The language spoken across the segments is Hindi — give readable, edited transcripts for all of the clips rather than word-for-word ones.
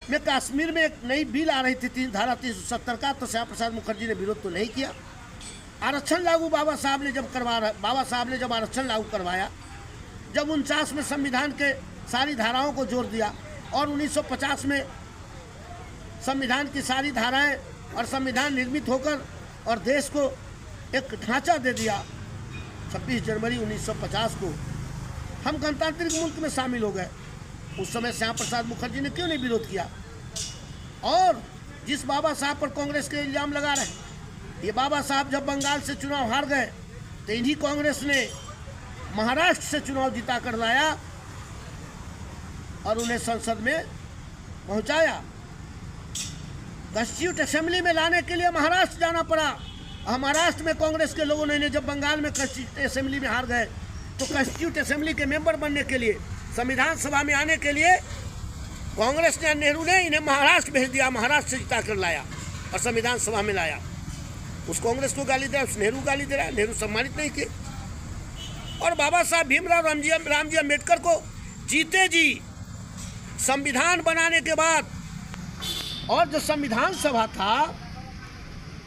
में कश्मीर में एक नई बिल आ रही थी धारा 370 का, तो श्यामा प्रसाद मुखर्जी ने विरोध तो नहीं किया। आरक्षण लागू बाबा साहब ने जब आरक्षण लागू करवाया, जब 49 में संविधान के सारी धाराओं को जोड़ दिया और 1950 में संविधान की सारी धाराएं और संविधान निर्मित होकर और देश को एक ढांचा दे दिया। 26 जनवरी 1950 को हम गणतांत्रिक मुल्क में शामिल हो गए। उस समय श्यामा प्रसाद मुखर्जी ने क्यों नहीं विरोध किया? और जिस बाबा साहब पर कांग्रेस के इल्जाम लगा रहे हैं, ये बाबा साहब जब बंगाल से चुनाव हार गए तो इन्हीं कांग्रेस ने महाराष्ट्र से चुनाव जिता कर लाया और उन्हें संसद में पहुंचाया। कॉन्स्टिट्यूट असेंबली में लाने के लिए महाराष्ट्र जाना पड़ा। महाराष्ट्र में कांग्रेस के लोगों ने जब बंगाल में कॉन्स्टिट्यूट असेंबली में हार गए तो कॉन्स्टिट्यूट असेंबली के मेंबर बनने के लिए, संविधान सभा में आने के लिए कांग्रेस ने, नेहरू ने इन्हें महाराष्ट्र भेज दिया। महाराष्ट्र से जिता कर लाया और संविधान सभा में लाया। उस कांग्रेस को गाली दे रहा, उस नेहरू गाली दे रहा है। नेहरू सम्मानित नहीं किए। और बाबा साहब भीमराव रामजी अम्बेडकर को जीते जी संविधान बनाने के बाद, और जो संविधान सभा था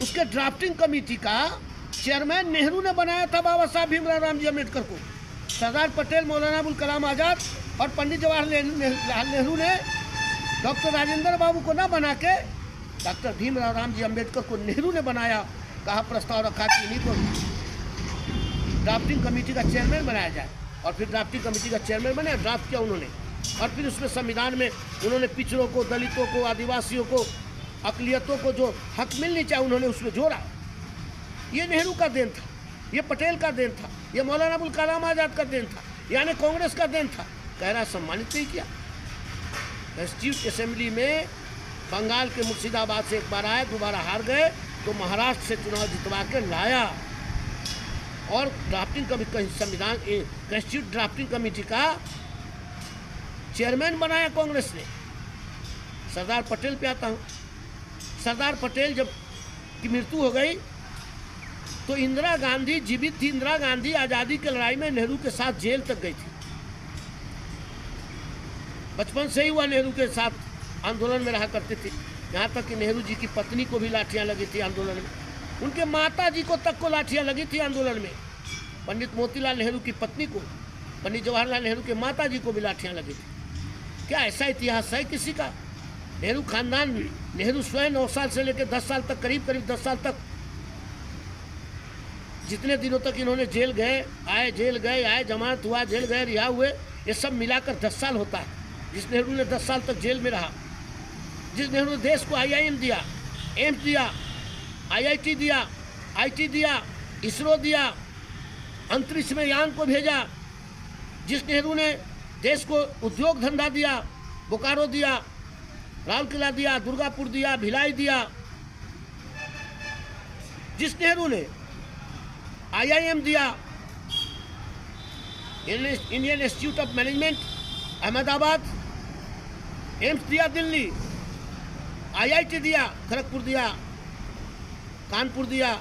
उसके ड्राफ्टिंग कमेटी का चेयरमैन नेहरू ने बनाया था बाबा साहब भीमराव रामजी अम्बेडकर को। सरदार पटेल, मौलाना अबुल कलाम आज़ाद और पंडित जवाहरलाल नेहरू ने डॉक्टर राजेंद्र बाबू को न बना के डॉक्टर भीमराव रामजी अम्बेडकर को नेहरू ने बनाया। कहा, प्रस्ताव रखा कि इन्हीं को ड्राफ्टिंग कमेटी का चेयरमैन बनाया जाए। और फिर ड्राफ्टिंग कमेटी का चेयरमैन बनाया, ड्राफ्ट किया उन्होंने। और फिर उसमें संविधान में उन्होंने पिछड़ों को, दलितों को, आदिवासियों को, अकलियतों को जो हक मिलनी चाहिए उन्होंने उसमें जोड़ा। ये नेहरू का देन था, ये पटेल का देन था, ये मौलाना अबुल कलाम आज़ाद का देन था, यानी कांग्रेस का देन था। कह रहा सम्मानित नहीं किया। कॉन्स्टिट्यूट असेंबली में बंगाल के मुर्शिदाबाद से एक बार आए, दोबारा हार गए, तो महाराष्ट्र से चुनाव जितवा के लाया और ड्राफ्टिंग कमेटी, संविधान कॉन्स्टिट्यूट ड्राफ्टिंग कमेटी का चेयरमैन बनाया कांग्रेस ने। सरदार पटेल पे आता हूँ। सरदार पटेल जब की मृत्यु हो गई तो इंदिरा गांधी जीवित थी। इंदिरा गांधी आज़ादी की लड़ाई में नेहरू के साथ जेल तक गई थी। बचपन से ही वह नेहरू के साथ आंदोलन में रहा करती थी। यहाँ तक कि नेहरू जी की पत्नी को भी लाठियाँ लगी थी आंदोलन में, उनके माता जी को तक को लाठियाँ लगी थी आंदोलन में। पंडित मोतीलाल नेहरू की पत्नी को, पंडित जवाहरलाल नेहरू के माता जी को भी लाठियाँ लगी थी। क्या ऐसा इतिहास है किसी का? नेहरू खानदान, नेहरू स्वयं 9 साल से लेकर 10 साल तक, करीब 10 साल तक, जितने दिनों तक इन्होंने जेल गए आए, जेल गए आए, जमानत हुआ, जेल गए, रिहा हुए, ये सब मिलाकर 10 साल होता है। जिस नेहरू ने 10 साल तक जेल में रहा, जिस नेहरू ने देश को IIM दिया, एम्स दिया, IIT दिया, IT दिया, इसरो दिया, अंतरिक्ष में यान को भेजा, जिस नेहरू ने देश को उद्योग धंधा दिया, बोकारो दिया, लाल किला दिया, दुर्गापुर दिया, भिलाई दिया, जिस नेहरू ने IIM दिया, Indian institute of management Ahmedabad, AIIMS दिया दिल्ली, IIT दिया खड़गपुर दिया, कानपुर दिया,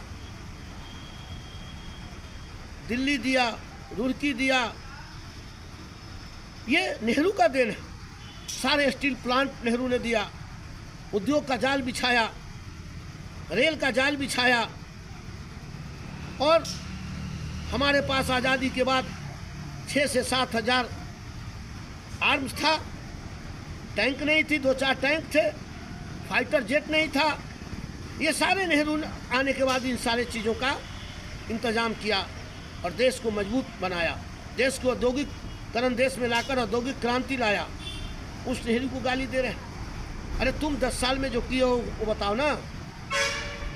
दिल्ली दिया, रुड़की दिया, ये नेहरू का देन है। सारे स्टील प्लांट नेहरू ने दिया, उद्योग का जाल बिछाया, रेल का जाल बिछाया। और हमारे पास आज़ादी के बाद 6 से 7 हज़ार आर्म्स था, टैंक नहीं थी, 2-4 टैंक थे, फाइटर जेट नहीं था। ये सारे नेहरू आने के बाद इन सारे चीज़ों का इंतज़ाम किया और देश को मजबूत बनाया, देश को औद्योगिकरण देश में लाकर औद्योगिक क्रांति लाया। उस नेहरू को गाली दे रहे हैं। अरे तुम 10 साल में जो किए हो वो बताओ ना।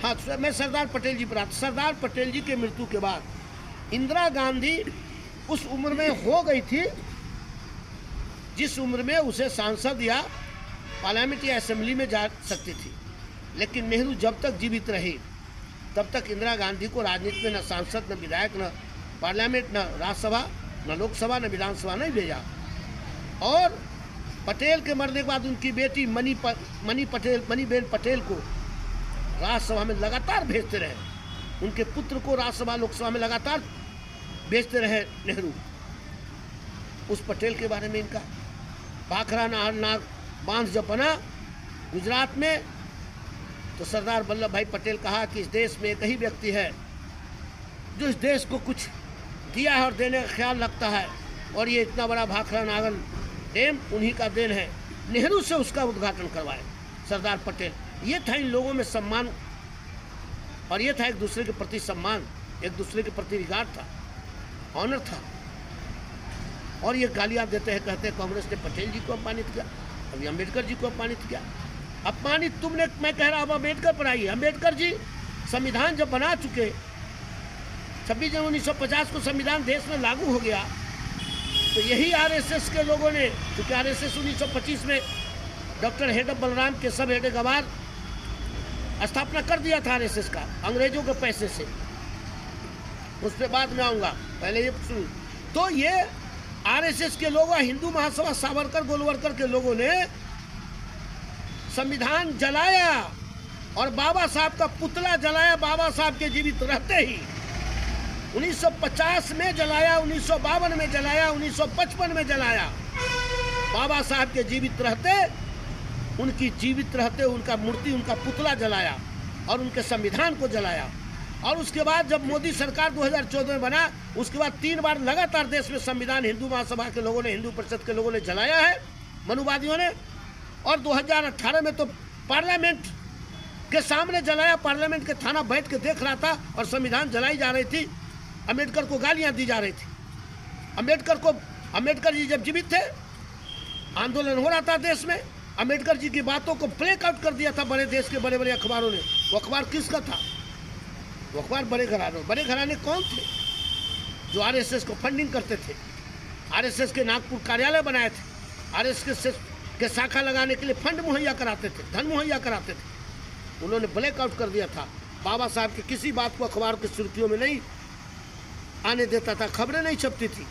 हाँ, मैं सरदार पटेल जी पर आता। सरदार पटेल जी के मृत्यु के बाद इंदिरा गांधी उस उम्र में हो गई थी जिस उम्र में उसे सांसद या पार्लियामेंट या असेंबली में जा सकती थी। लेकिन नेहरू जब तक जीवित रही तब तक इंदिरा गांधी को राजनीति में न सांसद, न विधायक, न पार्लियामेंट, न राज्यसभा, न लोकसभा, न विधानसभा नहीं भेजा। और पटेल के मरने के बाद उनकी बेटी मणिबेन पटेल को राज्यसभा में लगातार भेजते रहे। उनके पुत्र को राज्यसभा, लोकसभा में लगातार भेजते रहे नेहरू। उस पटेल के बारे में इनका भाखड़ा नाग बांध जब बना गुजरात में तो सरदार वल्लभ भाई पटेल कहा कि इस देश में एक ही व्यक्ति है जो इस देश को कुछ दिया है और देने का ख्याल रखता है, और ये इतना बड़ा भाखड़ा नागल डैम उन्हीं का देन है। नेहरू से उसका उद्घाटन करवाए सरदार पटेल। ये था इन लोगों में सम्मान, और ये था एक दूसरे के प्रति सम्मान, एक दूसरे के प्रति रिगार्ड था, ऑनर था। और ये गालियाँ देते हैं, कहते हैं कांग्रेस ने पटेल जी को अपमानित किया, अभी अम्बेडकर जी को अपमानित किया। अपमानित तुमने, मैं कह रहा हूँ अम्बेडकर पर आइए। अम्बेडकर जी संविधान जब बना चुके, 26 जनवरी 1950 को संविधान देश में लागू हो गया, तो यही आरएसएस के लोगों ने, क्योंकि आरएसएस 1925 में डॉक्टर हेडे बलराम केशव हेडे गवार स्थापना कर दिया था आरएसएस का, अंग्रेजों के पैसे से। उस पर बाद में आऊँगा, पहले ये सुन। तो ये आरएसएस के लोगों, हिंदू महासभा सावरकर गोलवरकर के लोगों ने संविधान जलाया और बाबा साहब का पुतला जलाया, बाबा साहब के जीवित रहते ही। 1950 में जलाया, 1952 में जलाया, 1955 में जलाया। बाबा साहब के जीवित रहते, उनकी जीवित रहते उनका मूर्ति, उनका पुतला जलाया और उनके संविधान को जलाया। और उसके बाद जब मोदी सरकार 2014 में बना, उसके बाद 3 बार लगातार देश में संविधान हिंदू महासभा के लोगों ने, हिंदू परिषद के लोगों ने जलाया है, मनुवादियों ने। और 2018 में तो पार्लियामेंट के सामने जलाया, पार्लियामेंट के थाना बैठ के देख रहा था और संविधान जलाई जा रही थी, अम्बेडकर को गालियां दी जा रही थी। अम्बेडकर जी जब जीवित थे, आंदोलन हो रहा था देश में, अम्बेडकर जी की बातों को ब्लैक आउट कर दिया था बड़े देश के बड़े बड़े अखबारों ने। वो अखबार किसका था? वो अखबार बड़े घराने। बड़े घराने कौन थे? जो आरएसएस को फंडिंग करते थे, आरएसएस के नागपुर कार्यालय बनाए थे, आरएसएस के शाखा लगाने के लिए फंड मुहैया कराते थे, धन मुहैया कराते थे। उन्होंने ब्लैक आउट कर दिया था। बाबा साहब की किसी बात को अखबार की सुर्खियों में नहीं आने देता था, खबरें नहीं छपती थी।